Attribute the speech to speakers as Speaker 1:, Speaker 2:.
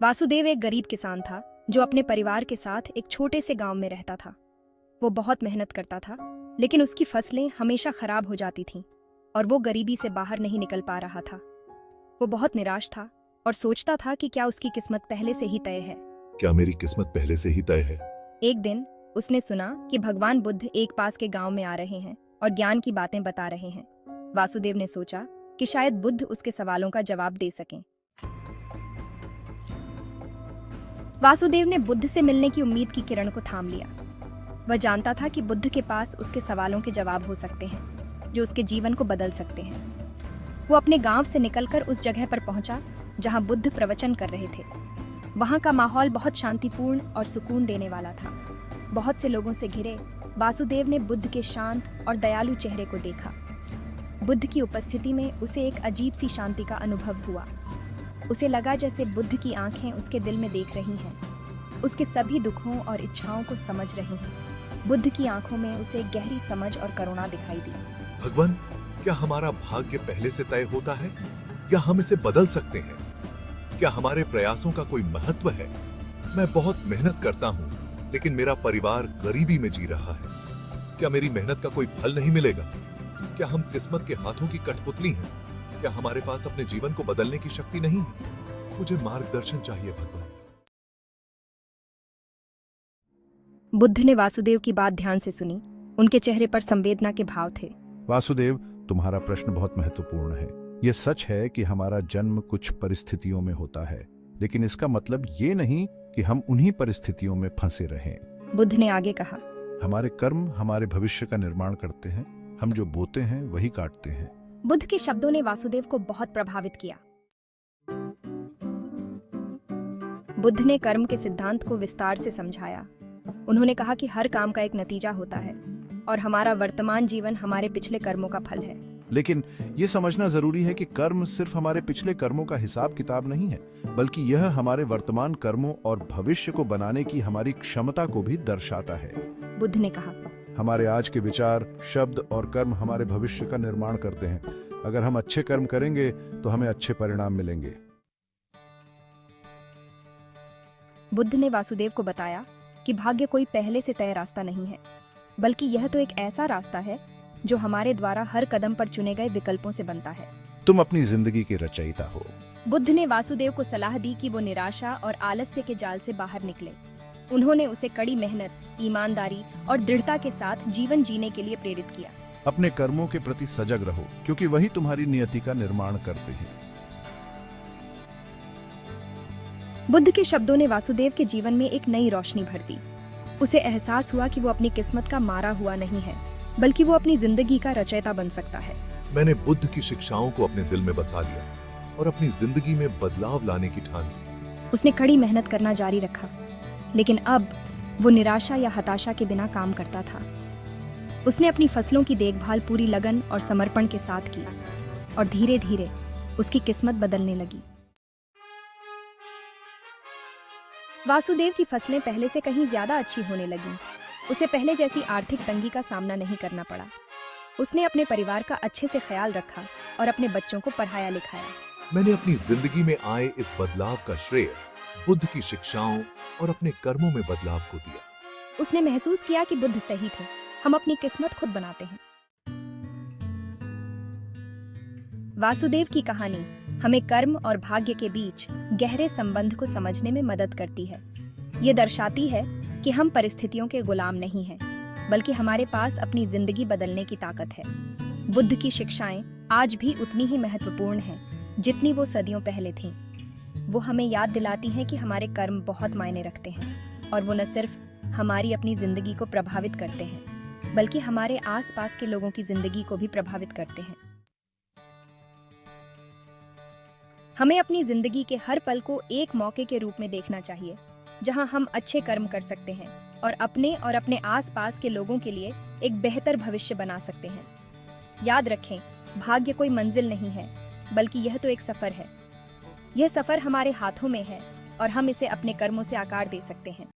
Speaker 1: वासुदेव एक गरीब किसान था जो अपने परिवार के साथ एक छोटे से गांव में रहता था। वो बहुत मेहनत करता था, लेकिन उसकी फसलें हमेशा खराब हो जाती थीं और वो गरीबी से बाहर नहीं निकल पा रहा था। वो बहुत निराश था और सोचता था कि क्या उसकी किस्मत पहले से ही तय है।
Speaker 2: क्या मेरी किस्मत पहले से ही तय है?
Speaker 1: एक दिन उसने सुना कि भगवान बुद्ध एक पास के गांव में आ रहे हैं और ज्ञान की बातें बता रहे हैं। वासुदेव ने सोचा कि शायद बुद्ध उसके सवालों का जवाब दे सकें। वासुदेव ने बुद्ध से मिलने की उम्मीद की किरण को थाम लिया। वह जानता था कि बुद्ध के पास उसके सवालों के जवाब हो सकते हैं जो उसके जीवन को बदल सकते हैं। वो अपने गांव से निकलकर उस जगह पर पहुंचा जहां बुद्ध प्रवचन कर रहे थे। वहां का माहौल बहुत शांतिपूर्ण और सुकून देने वाला था। बहुत से लोगों से घिरे वासुदेव ने बुद्ध के शांत और दयालु चेहरे को देखा। बुद्ध की उपस्थिति में उसे एक अजीब सी शांति का अनुभव हुआ। उसे लगा जैसे बुद्ध की आंखें उसके दिल में देख रही हैं, उसके सभी दुखों और इच्छाओं को समझ रही हैं। बुद्ध की आंखों में उसे एक गहरी समझ और करुणा दिखाई दी।
Speaker 2: भगवान, क्या हमारा भाग्य पहले से तय होता है या हम इसे बदल सकते हैं? क्या हमारे प्रयासों का कोई महत्व है? मैं बहुत मेहनत करता हूँ, लेकिन मेरा परिवार गरीबी में जी रहा है। क्या मेरी मेहनत का कोई फल नहीं मिलेगा? क्या हम किस्मत के हाथों की कठपुतली हैं? क्या हमारे पास अपने जीवन को बदलने की शक्ति नहीं है? मुझे मार्गदर्शन चाहिए भगवान।
Speaker 1: बुद्ध ने वासुदेव की बात ध्यान से सुनी। उनके चेहरे पर संवेदना के भाव थे।
Speaker 3: वासुदेव, तुम्हारा प्रश्न बहुत महत्वपूर्ण है। यह सच है कि हमारा जन्म कुछ परिस्थितियों में होता है, लेकिन इसका मतलब ये नहीं कि हम उन्हीं परिस्थितियों में फंसे रहें।
Speaker 1: बुद्ध ने आगे कहा,
Speaker 3: हमारे कर्म हमारे भविष्य का निर्माण करते हैं। हम जो बोते हैं वही काटते हैं।
Speaker 1: बुद्ध के शब्दों ने वासुदेव को बहुत प्रभावित किया। बुद्ध ने कर्म के सिद्धांत को विस्तार से समझाया। उन्होंने कहा कि हर काम का एक नतीजा होता है और हमारा वर्तमान जीवन हमारे पिछले कर्मों का फल है।
Speaker 3: लेकिन ये समझना जरूरी है कि कर्म सिर्फ हमारे पिछले कर्मों का हिसाब किताब नहीं है, बल्कि यह हमारे वर्तमान कर्मों और भविष्य को बनाने की हमारी क्षमता को भी दर्शाता है।
Speaker 1: बुद्ध ने कहा,
Speaker 3: हमारे आज के विचार, शब्द और कर्म हमारे भविष्य का निर्माण करते हैं। अगर हम अच्छे कर्म करेंगे तो हमें अच्छे परिणाम मिलेंगे।
Speaker 1: बुद्ध ने वासुदेव को बताया कि भाग्य कोई पहले से तय रास्ता नहीं है, बल्कि यह तो एक ऐसा रास्ता है जो हमारे द्वारा हर कदम पर चुने गए विकल्पों से बनता है।
Speaker 3: तुम अपनी जिंदगी के रचयिता हो।
Speaker 1: बुद्ध ने वासुदेव को सलाह दी कि वो निराशा और आलस्य के जाल से बाहर निकले। उन्होंने उसे कड़ी मेहनत, ईमानदारी और दृढ़ता के साथ जीवन जीने के लिए प्रेरित किया।
Speaker 3: अपने कर्मों के प्रति सजग रहो, क्योंकि वही तुम्हारी नियति का निर्माण करते हैं।
Speaker 1: बुद्ध के शब्दों ने वासुदेव के जीवन में एक नई रोशनी भर दी। उसे एहसास हुआ कि वो अपनी किस्मत का मारा हुआ नहीं है, बल्कि वो अपनी जिंदगी का रचयिता बन सकता है।
Speaker 2: मैंने बुद्ध की शिक्षाओं को अपने दिल में बसा लिया और अपनी जिंदगी में बदलाव लाने की ठान ली।
Speaker 1: उसने कड़ी मेहनत करना जारी रखा, लेकिन अब वो निराशा या हताशा के बिना काम करता था। उसने अपनी फसलों की देखभाल पूरी लगन और समर्पण के साथ किया और धीरे धीरे उसकी किस्मत बदलने लगी। वासुदेव की फसलें पहले से कहीं ज्यादा अच्छी होने लगीं। उसे पहले जैसी आर्थिक तंगी का सामना नहीं करना पड़ा। उसने अपने परिवार का अच्छे से ख्याल रखा और अपने बच्चों को पढ़ाया लिखाया।
Speaker 2: मैंने अपनी जिंदगी में आए इस बदलाव का श्रेय बुद्ध की शिक्षाओं और अपने कर्मों में बदलाव को दिया।
Speaker 1: उसने महसूस किया कि बुद्ध सही थे। हम अपनी किस्मत खुद बनाते हैं। वासुदेव की कहानी हमें कर्म और भाग्य के बीच गहरे संबंध को समझने में मदद करती है। ये दर्शाती है कि हम परिस्थितियों के गुलाम नहीं हैं, बल्कि हमारे पास अपनी जिंदगी बदलने की ताकत है। बुद्ध की शिक्षाएं आज भी उतनी ही महत्वपूर्ण हैं जितनी वो सदियों पहले थीं। वो हमें याद दिलाती हैं कि हमारे कर्म बहुत मायने रखते हैं और वो न सिर्फ हमारी अपनी जिंदगी को प्रभावित करते हैं, बल्कि हमारे आसपास के लोगों की जिंदगी को भी प्रभावित करते हैं। हमें अपनी जिंदगी के हर पल को एक मौके के रूप में देखना चाहिए, जहां हम अच्छे कर्म कर सकते हैं और अपने आसपास के लोगों के लिए एक बेहतर भविष्य बना सकते हैं। याद रखें, भाग्य कोई मंजिल नहीं है, बल्कि यह तो एक सफर है। यह सफर हमारे हाथों में है और हम इसे अपने कर्मों से आकार दे सकते हैं।